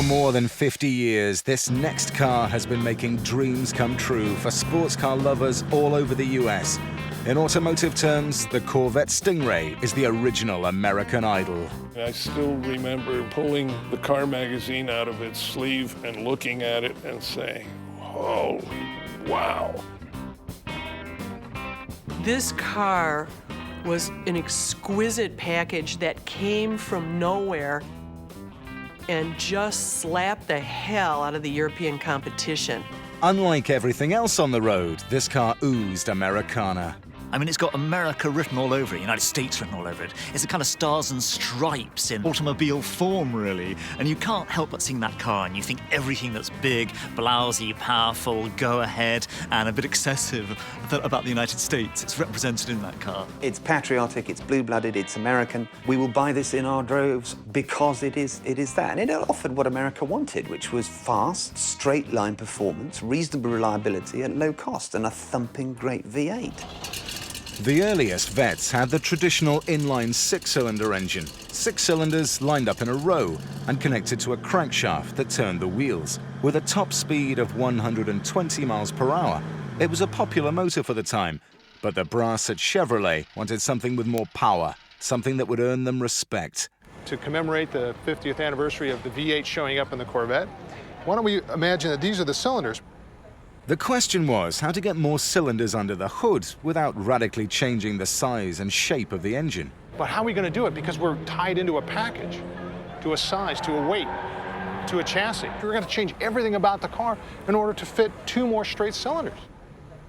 For more than 50 years, this next car has been making dreams come true for sports car lovers all over the US. In automotive terms, the Corvette Stingray is the original American Idol. I still remember pulling the car magazine out of its sleeve and looking at it and saying, "Holy wow." This car was an exquisite package that came from nowhere and just slapped the hell out of the European competition. Unlike everything else on the road, this car oozed Americana. I mean, it's got America written all over it, United States written all over it. It's a kind of stars and stripes in automobile form, really. And you can't help but seeing that car and you think everything that's big, blowsy, powerful, go ahead, and a bit excessive about the United States, it's represented in that car. It's patriotic, it's blue-blooded, it's American. We will buy this in our droves because it is that. And it offered what America wanted, which was fast, straight-line performance, reasonable reliability at low cost, and a thumping great V8. The earliest Vettes had the traditional inline six-cylinder engine, 6 cylinders lined up in a row and connected to a crankshaft that turned the wheels. With a top speed of 120 miles per hour, it was a popular motor for the time, but the brass at Chevrolet wanted something with more power, something that would earn them respect. To commemorate the 50th anniversary of the V8 showing up in the Corvette, why don't we imagine that these are the cylinders? The question was how to get more cylinders under the hood without radically changing the size and shape of the engine. But how are we going to do it? Because we're tied into a package, to a size, to a weight, to a chassis. We're going to change everything about the car in order to fit 2 more straight cylinders.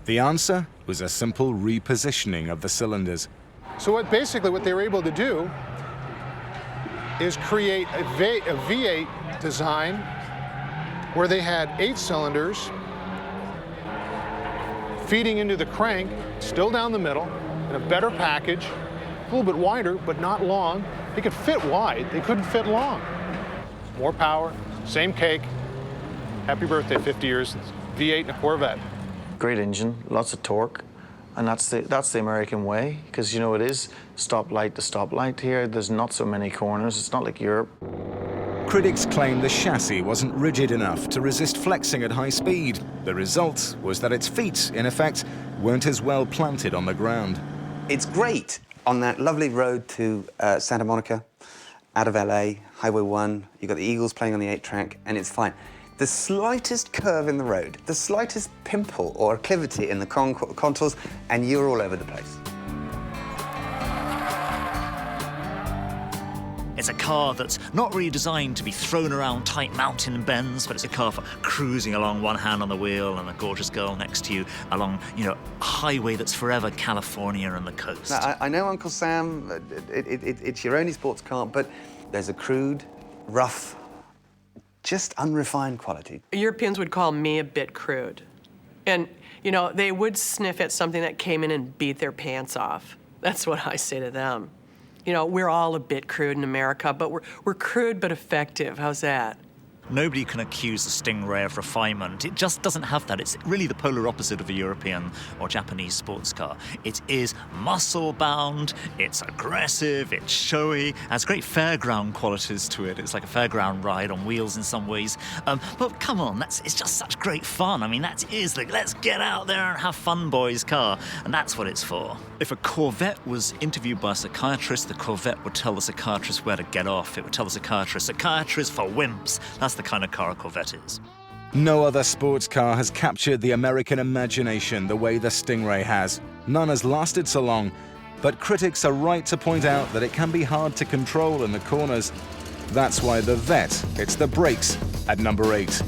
The answer was a simple repositioning of the cylinders. So basically what they were able to do is create a V8 design where they had 8 cylinders feeding into the crank, still down the middle, in a better package, a little bit wider, but not long. They could fit wide, they couldn't fit long. More power, same cake. Happy birthday, 50 years, V8 and a Corvette. Great engine, lots of torque, and that's the American way, because, you know, it is stoplight to stoplight here. There's not so many corners. It's not like Europe. Critics claimed the chassis wasn't rigid enough to resist flexing at high speed. The result was that its feet, in effect, weren't as well planted on the ground. It's great on that lovely road to Santa Monica, out of LA, Highway 1. You've got the Eagles playing on the 8-track, and it's fine. The slightest curve in the road, the slightest pimple or acclivity in the contours, and you're all over the place. It's a car that's not really designed to be thrown around tight mountain bends, but it's a car for cruising along one hand on the wheel and a gorgeous girl next to you along, you know, a highway that's forever California and the coast. Now, I know, Uncle Sam, it's your only sports car, but there's a crude, rough, just unrefined quality. Europeans would call me a bit crude. And, you know, they would sniff at something that came in and beat their pants off. That's what I say to them. You know, we're all a bit crude in America, but we're crude but effective. How's that? Nobody can accuse the Stingray of refinement. It just doesn't have that. It's really the polar opposite of a European or Japanese sports car. It is muscle-bound, it's aggressive, it's showy, has great fairground qualities to it. It's like a fairground ride on wheels in some ways. But come on, it's just such great fun. I mean, that is the let's get out there and have fun boys car, and that's what it's for. If a Corvette was interviewed by a psychiatrist, the Corvette would tell the psychiatrist where to get off. It would tell the psychiatrist for wimps. That's the kind of car a Corvette is. No other sports car has captured the American imagination the way the Stingray has. None has lasted so long, but critics are right to point out that it can be hard to control in the corners. That's why the Vette hits the brakes at number 8.